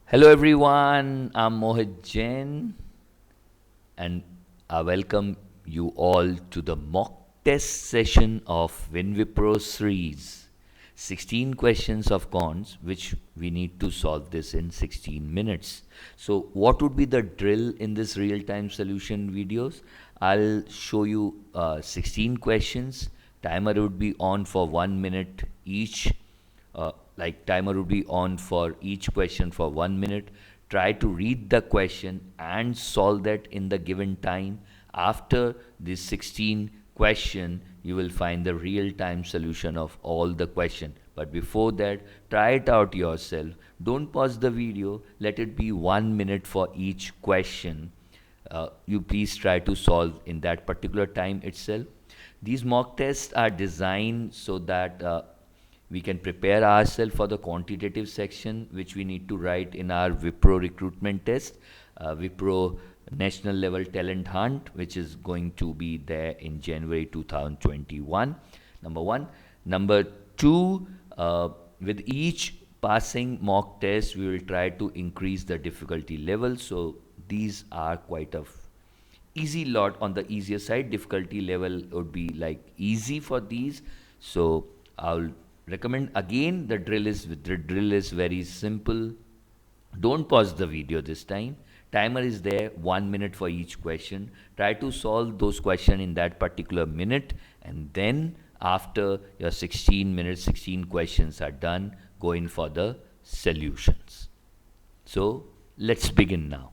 Hello everyone, I'm Mohit Jain and I welcome you all to the mock test session of WinWipro series. 16 questions of cons which we need to solve this in 16 minutes. So what would be the drill in this real-time solution videos? I'll show you 16 questions. Timer would be on for 1 minute each, like timer would be on for each question for 1 minute. Try to read the question and solve that in the given time. After this 16 question, you will find the real time solution of all the question. But before that, try it out yourself. Don't pause the video. Let it be 1 minute for each question. You please try to solve in that particular time itself. These mock tests are designed so that we can prepare ourselves for the quantitative section which we need to write in our Wipro recruitment test, Wipro National Level Talent Hunt, which is going to be there in January 2021. Number one. Number two, with each passing mock test, we will try to increase the difficulty level. So these are quite a easy lot on the easier side. Difficulty level would be like easy for these. So I'll recommend again, the drill is very simple. Don't pause the video this time. Timer is there, 1 minute for each question. Try to solve those questions in that particular minute, and then after your 16 minutes, 16 questions are done, go in for the solutions. So let's begin now.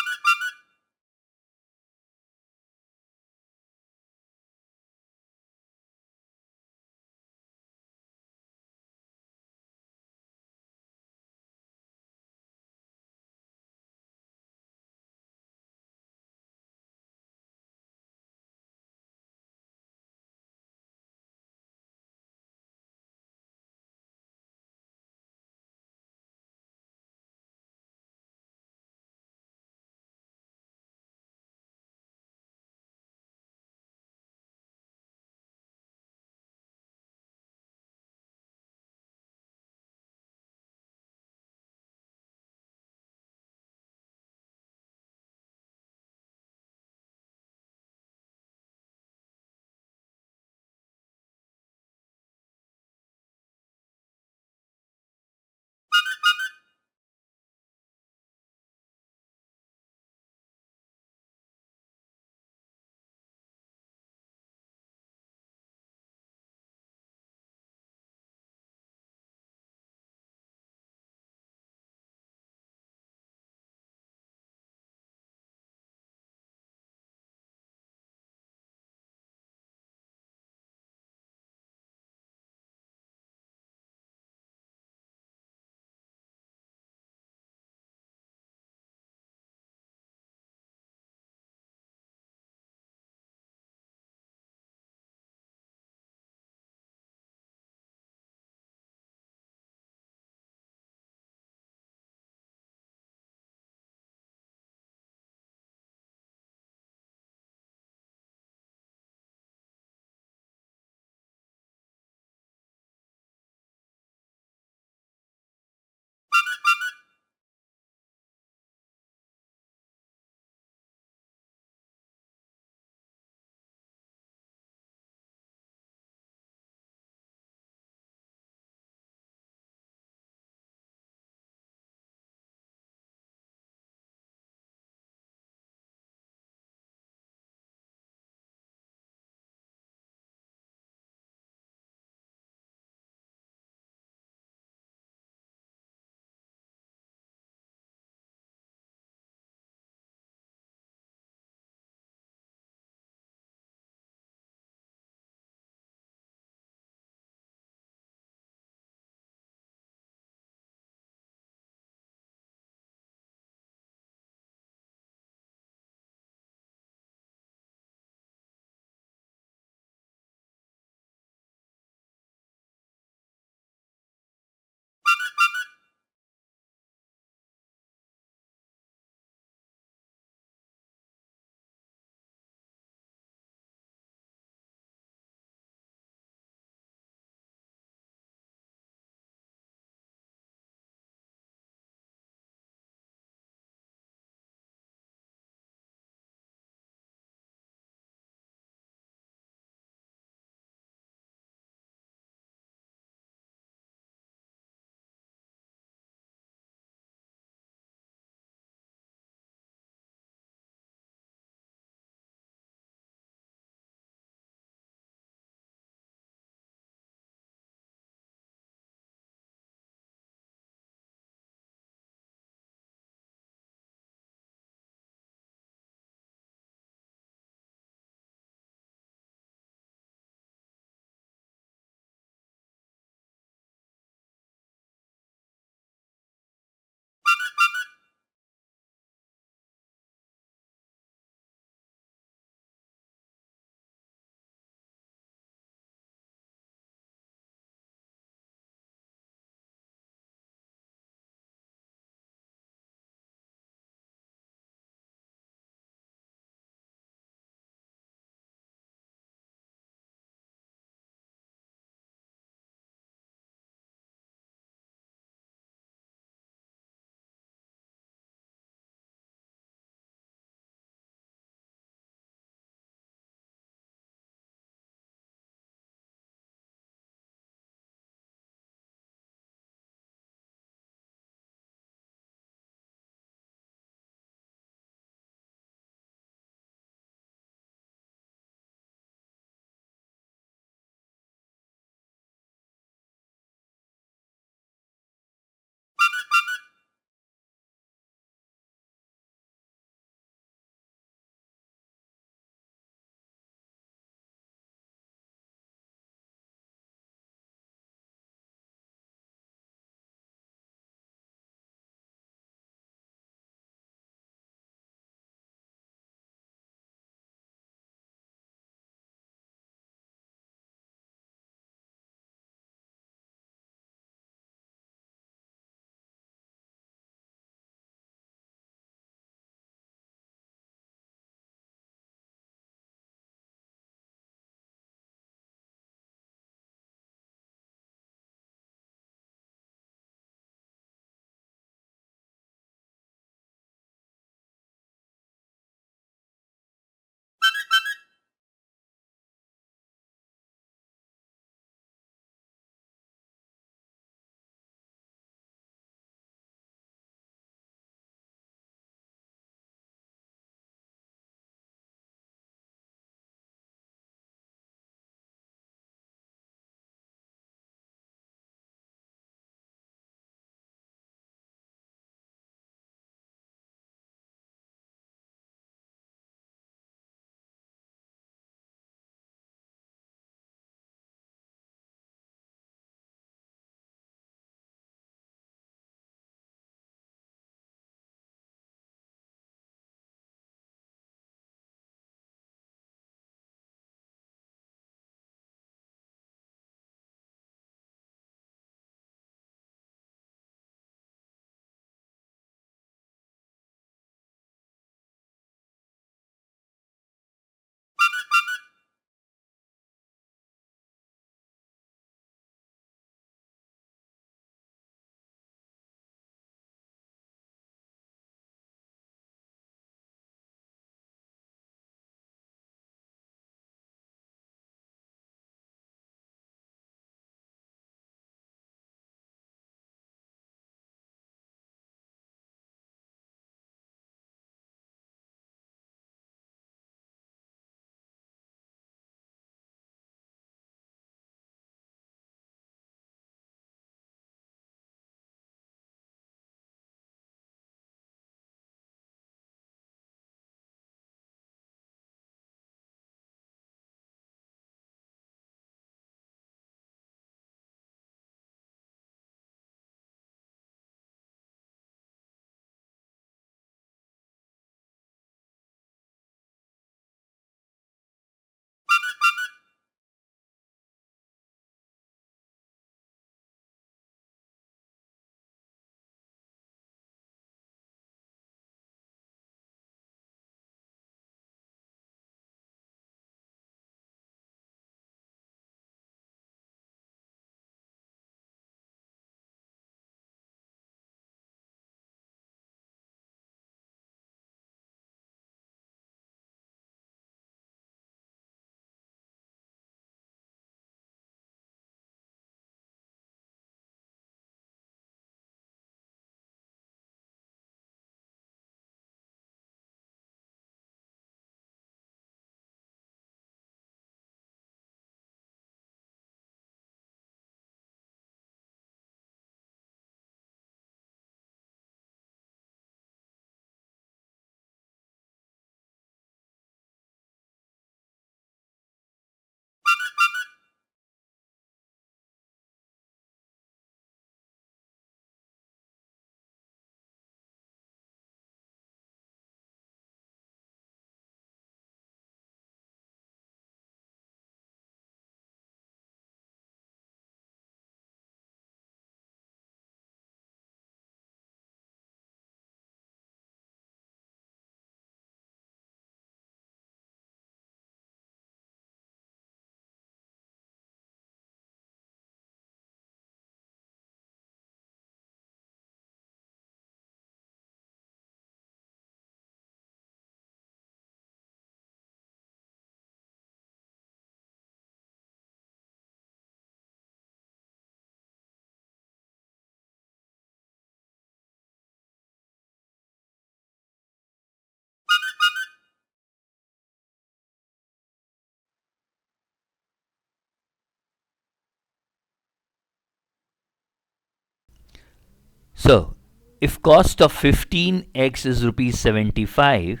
So, if cost of 15x is rupees 75,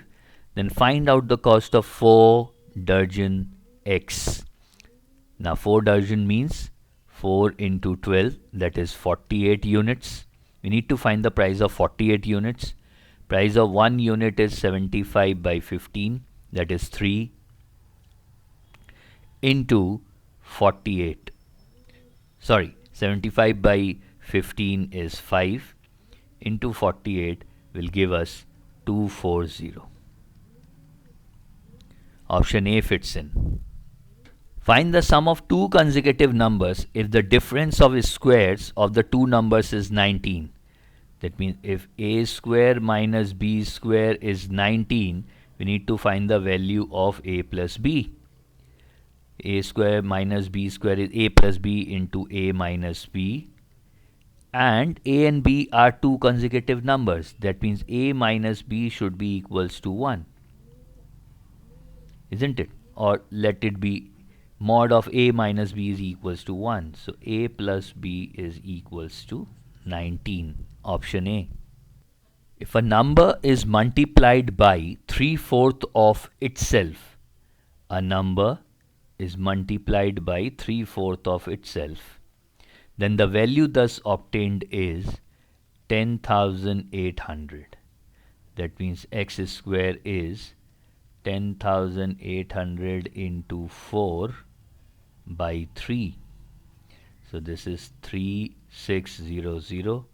then find out the cost of 4 dozen x. Now 4 dozen means 4 into 12, that is 48 units. We need to find the price of 48 units. Price of 1 unit is 75 by 15, that is 3 into 48. Sorry, 75 by 15 is 5 into 48 will give us 240. Option A fits in. Find the sum of two consecutive numbers if the difference of squares of the two numbers is 19. That means if a square minus b square is 19, we need to find the value of a plus b. A square minus b square is a plus b into a minus b. And a and b are two consecutive numbers. That means a minus b should be equals to 1. Isn't it? Or let it be mod of a minus b is equals to 1. So a plus b is equals to 19. Option A. If a number is multiplied by 3/4 of itself, a number is multiplied by 3/4 of itself, then the value thus obtained is 10,800. That means x square is 10,800 into 4 by 3. So this is 3600,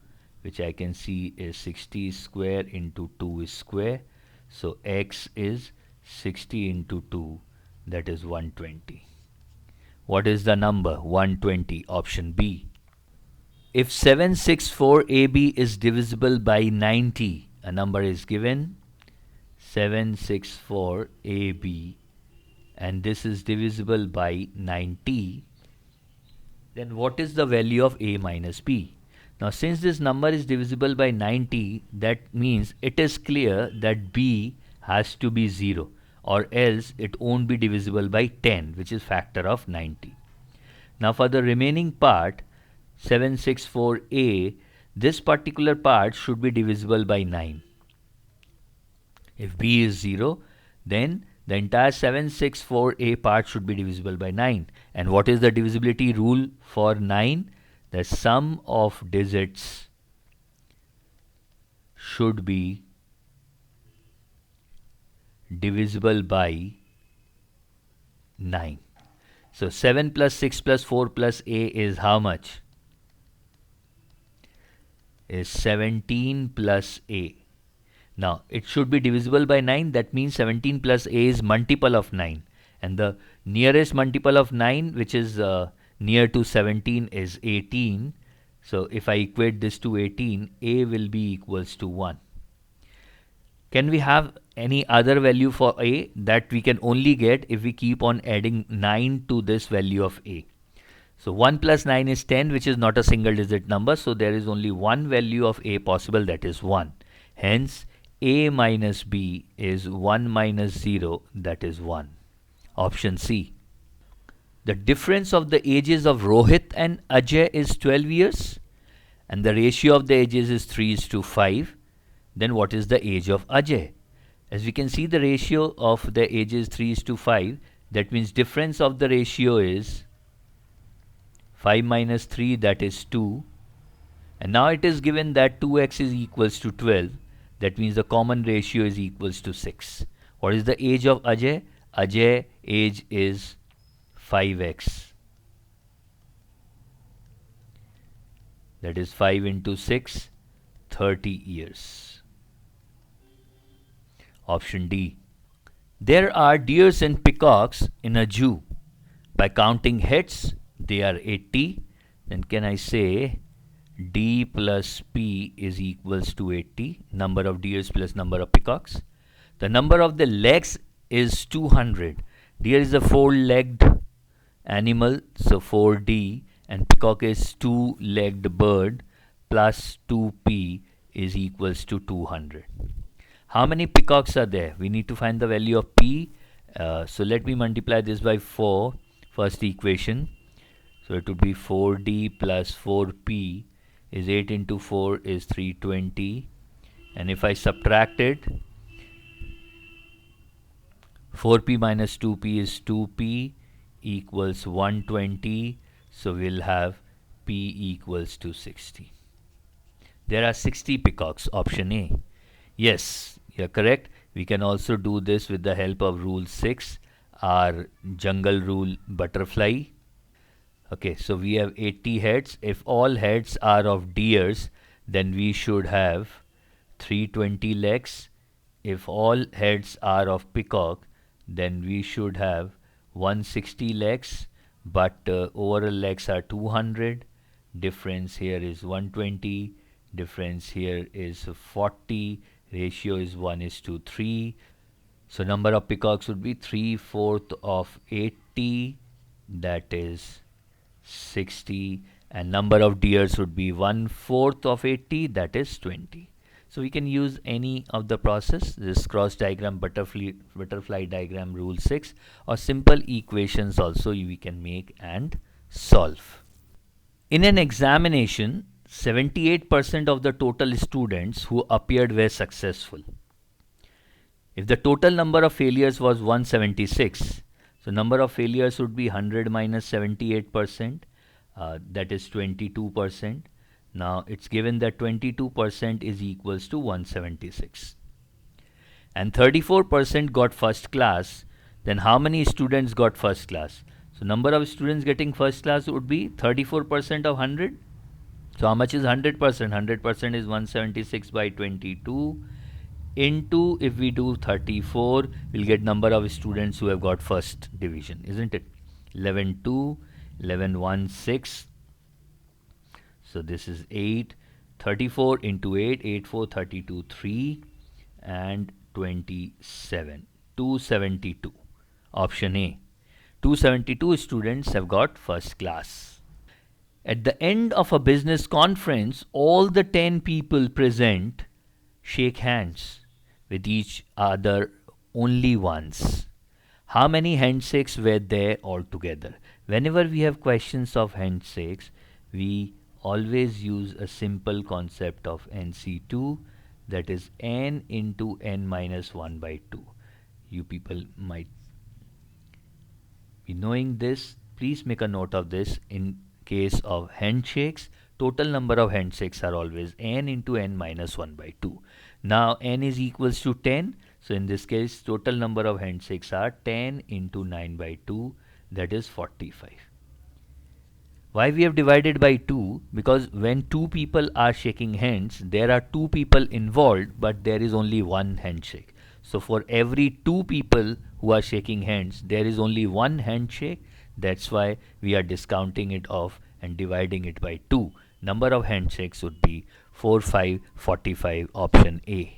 which I can see is 60 square into 2 square. So x is 60 into 2, that is 120. What is the number? 120. Option B. If 764AB is divisible by 90, a number is given 764AB and this is divisible by 90, then what is the value of a minus b? Now since this number is divisible by 90, that means it is clear that b has to be 0, or else it won't be divisible by 10, which is factor of 90. Now for the remaining part, 764a, this particular part should be divisible by 9. If b is 0, then the entire 764a part should be divisible by 9. And what is the divisibility rule for 9? The sum of digits should be divisible by 9. So 7 plus 6 plus 4 plus a is how much? Is 17 plus a. Now it should be divisible by 9. That means 17 plus a is multiple of 9. And the nearest multiple of 9, which is near to 17, is 18. So if I equate this to 18, a will be equals to 1. Can we have any other value for a? That we can only get if we keep on adding 9 to this value of a. So 1 plus 9 is 10, which is not a single digit number. So there is only one value of a possible, that is 1. Hence a minus b is 1 minus 0, that is 1. Option C. The difference of the ages of Rohit and Ajay is 12 years and the ratio of the ages is 3:5. Then what is the age of Ajay? As we can see, the ratio of the ages 3:5. That means difference of the ratio is 5 minus 3, that is 2. And now it is given that 2x is equals to 12. That means the common ratio is equals to 6. What is the age of Ajay? Ajay age is 5x. That is 5 into 6, 30 years. Option D. There are deers and peacocks in a zoo. By counting heads, they are 80. Then can I say D plus P is equals to 80. Number of deers plus number of peacocks. The number of the legs is 200. Deer is a four-legged animal, so 4D, and peacock is two-legged bird, plus 2P is equals to 200. How many peacocks are there? We need to find the value of P. So let me multiply this by 4, first equation. So it would be 4D plus 4P is 8 into 4 is 320. And if I subtract it, 4p minus 2p is 2p equals 120. So we'll have p equals to 60. There are 60 peacocks, option A. Yes, you're correct. We can also do this with the help of rule 6, our jungle rule butterfly. Okay, so we have 80 heads. If all heads are of deers, then we should have 320 legs. If all heads are of peacock, then we should have 160 legs, but overall legs are 200. Difference here is 120. Difference here is 40. Ratio is 1:3. So number of peacocks would be 3/4 of 80, that is 60, and number of deers would be 1/4 of 80, that is 20. So we can use any of the process, this cross diagram, butterfly diagram, rule 6, or simple equations also we can make and solve. In an examination, 78% of the total students who appeared were successful. If the total number of failures was 176, so number of failures would be 100 minus 78%, that is 22%. Now it's given that 22% is equals to 176. And 34% got first class, then how many students got first class? So number of students getting first class would be 34% of 100. So how much is 100%? 100% is 176 by 22 into, if we do 34, we'll get number of students who have got first division, isn't it? 11/2, 11/1, 6. So this is 8. 34 into 8, 8 4, 32, 3, and 27. 272. Option A. 272 students have got first class. At the end of a business conference, all the 10 people present shake hands with each other only once. How many handshakes were there altogether? Whenever we have questions of handshakes, we always use a simple concept of NC2, that is n into n minus 1 by 2. You people might be knowing this. Please make a note of this. In case of handshakes, total number of handshakes are always n into n minus 1 by 2. Now n is equals to 10. So in this case, total number of handshakes are 10 into 9 by 2, that is 45. Why we have divided by 2? Because when two people are shaking hands, there are two people involved, but there is only one handshake. So for every two people who are shaking hands, there is only one handshake. That's why we are discounting it off and dividing it by 2. Number of handshakes would be 4, 5, 45, option A.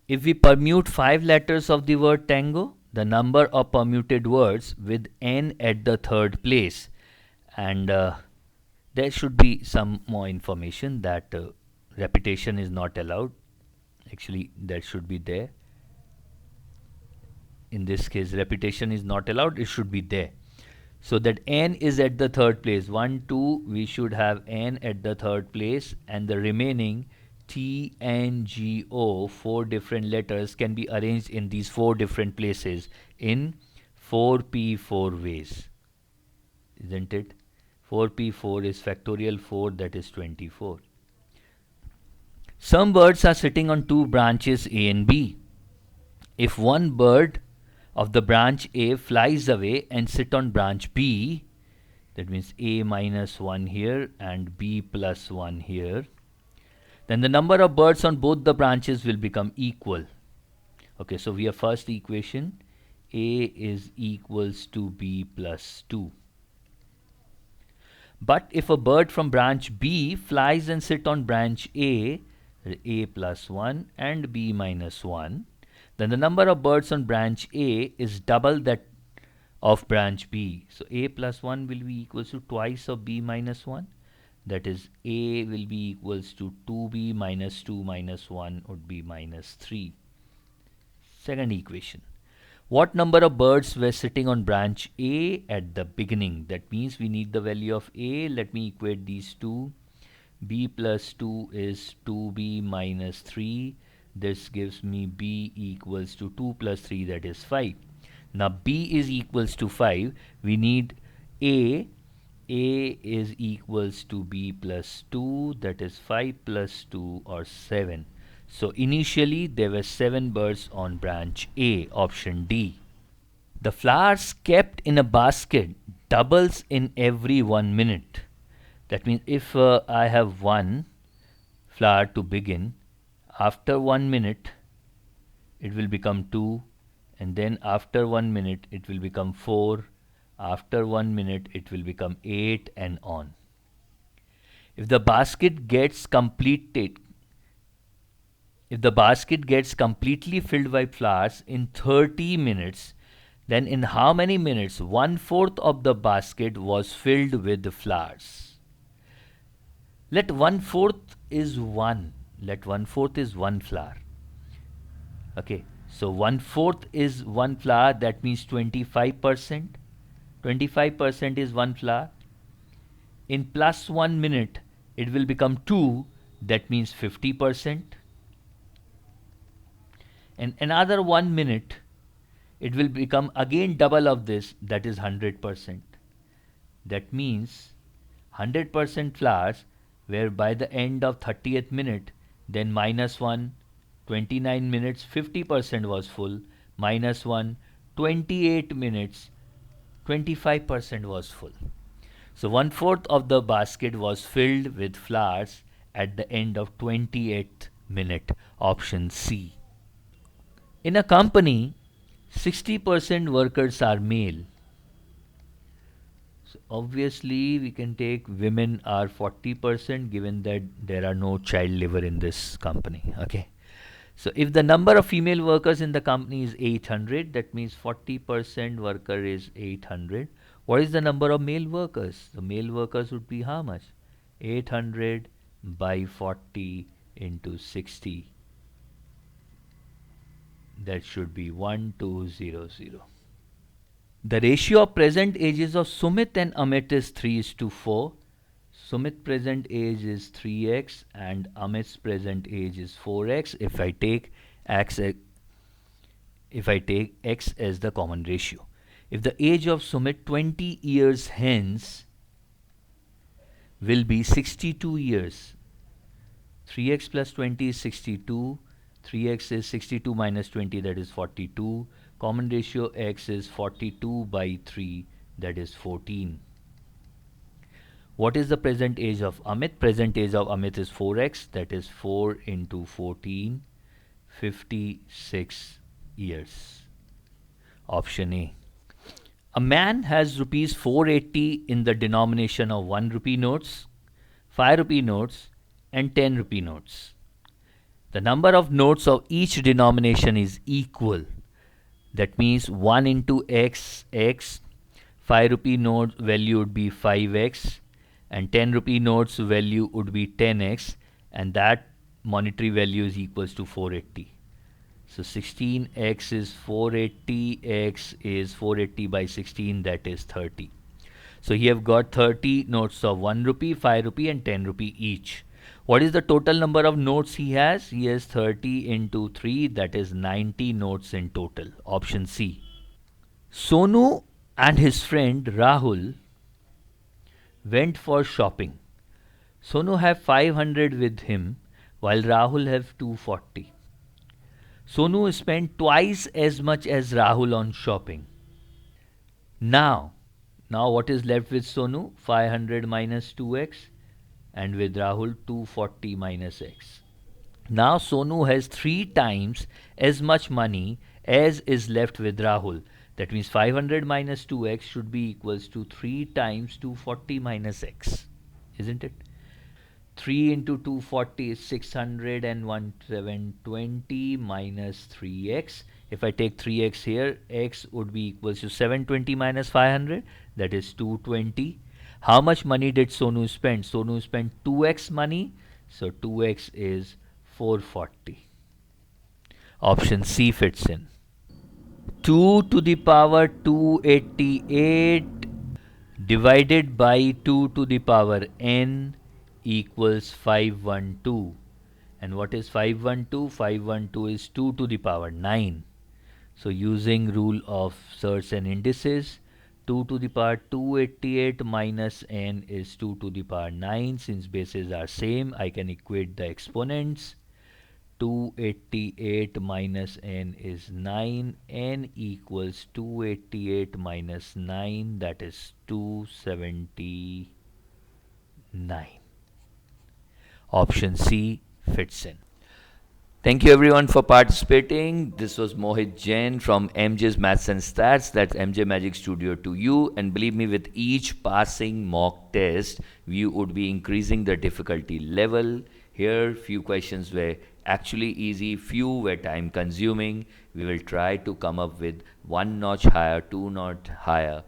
If we permute 5 letters of the word tango, the number of permuted words with n at the third place. And there should be some more information that repetition is not allowed. Actually, that should be there. In this case, repetition is not allowed. It should be there. So that n is at the third place. 1, 2, we should have n at the third place, and the remaining T, N, G, O, 4 different letters can be arranged in these 4 different places in 4p4 ways. Isn't it? 4p4 is factorial 4, that is 24. Some birds are sitting on 2 branches A and B. If one bird of the branch A flies away and sit on branch B, that means A minus 1 here and B plus 1 here, then the number of birds on both the branches will become equal. Okay, so we have first equation, A is equals to B plus 2. But if a bird from branch B flies and sit on branch A plus 1 and B minus 1, then the number of birds on branch A is double that of branch B. So A plus 1 will be equals to twice of B minus 1. That is, A will be equals to 2B minus 2 minus 1 would be minus 3. Second equation. What number of birds were sitting on branch A at the beginning? That means we need the value of A. Let me equate these two. b plus 2 is 2b minus 3. This gives me b equals to 2 plus 3, that is 5. Now b is equals to 5. We need a. A is equals to b plus 2, that is 5 plus 2 or 7. So initially there were 7 birds on branch A, option D. The flowers kept in a basket doubles in every 1 minute. That means if I have one flower to begin, after 1 minute it will become 2, and then after 1 minute it will become 4, after 1 minute it will become 8, and on. If the basket gets completed, if the basket gets completely filled by flowers in 30 minutes, then in how many minutes 1/4 of the basket was filled with flowers? Let 1/4 is 1. Let 1/4 is 1 flower. Okay, so 1/4 is 1 flower, that means 25%. 25% is 1 flower. In plus 1 minute, it will become 2, that means 50%. And another 1 minute, it will become again double of this, that is 100%. That means 100% flowers, where by the end of 30th minute, then minus 1, 29 minutes, 50% was full, minus 1, 28 minutes, 25% was full. So 1/4 of the basket was filled with flowers at the end of 28th minute, option C. In a company, 60% workers are male. So obviously we can take women are 40%, given that there are no child labor in this company. Okay. So if the number of female workers in the company is 800, that means 40% worker is 800. What is the number of male workers? The male workers would be how much? 800 by 40 into 60. That should be 1200. The ratio of present ages of Sumit and Amit is 3:4. Sumit's present age is 3x and Amit's present age is 4x if I take x as the common ratio. If the age of Sumit 20 years hence will be 62 years, 3x plus 20 is 62, 3x is 62 minus 20, that is 42. Common ratio x is 42 by 3, that is 14. What is the present age of Amit? Present age of Amit is 4x, that is 4 into 14, 56 years. Option A. A man has rupees 480 in the denomination of 1 rupee notes, 5 rupee notes, and 10 rupee notes. The number of notes of each denomination is equal. That means 1 into x, 5 rupee note value would be 5x, and 10 rupee notes value would be 10x, and that monetary value is equals to 480. So 16x is 480, x is 480 by 16, that is 30. So he have got 30 notes of 1 rupee, 5 rupee and 10 rupee each. What is the total number of notes he has? He has 30 into 3, that is 90 notes in total. Option C. Sonu and his friend Rahul went for shopping. Sonu have 500 with him while Rahul have 240. Sonu spent twice as much as Rahul on shopping. Now what is left with Sonu? 500 minus 2x, and with Rahul 240 minus x. Now Sonu has 3 times as much money as is left with Rahul. That means 500 minus 2x should be equals to 3 times 240 minus x. Isn't it? 3 into 240 is 600 and 720 minus 3x. If I take 3x here, x would be equals to 720 minus 500, that is 220. How much money did Sonu spend? Sonu spent 2x money, so 2x is 440. Option C fits in. 2 to the power 288 divided by 2 to the power n equals 512. And what is 512? 512 is 2 to the power 9. So using rule of surds and indices, 2 to the power 288 minus n is 2 to the power 9. Since bases are same, I can equate the exponents. 288 minus n is 9. N equals 288 minus 9, that is 279. Option C fits in. Thank you everyone for participating. This was Mohit Jain from MJ's Maths and Stats. That's MJ Magic Studio to you. And believe me, with each passing mock test, we would be increasing the difficulty level. Here, few questions were actually easy, few were time consuming. We will try to come up with 1 notch higher, 2 notch higher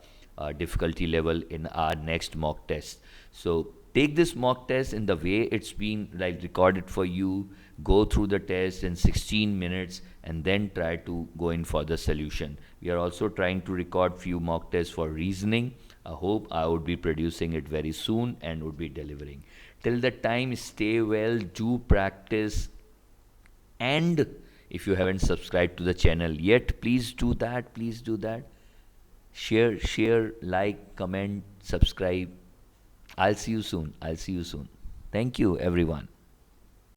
difficulty level in our next mock test. So take this mock test in the way it's been like recorded for you. Go through the test in 16 minutes and then try to go in for the solution. We are also trying to record few mock tests for reasoning. I hope I would be producing it very soon and would be delivering. Till that time, stay well, do practice, and if you haven't subscribed to the channel yet, please do that. Please do that. Share, like, comment, subscribe. I'll see you soon. Thank you, everyone.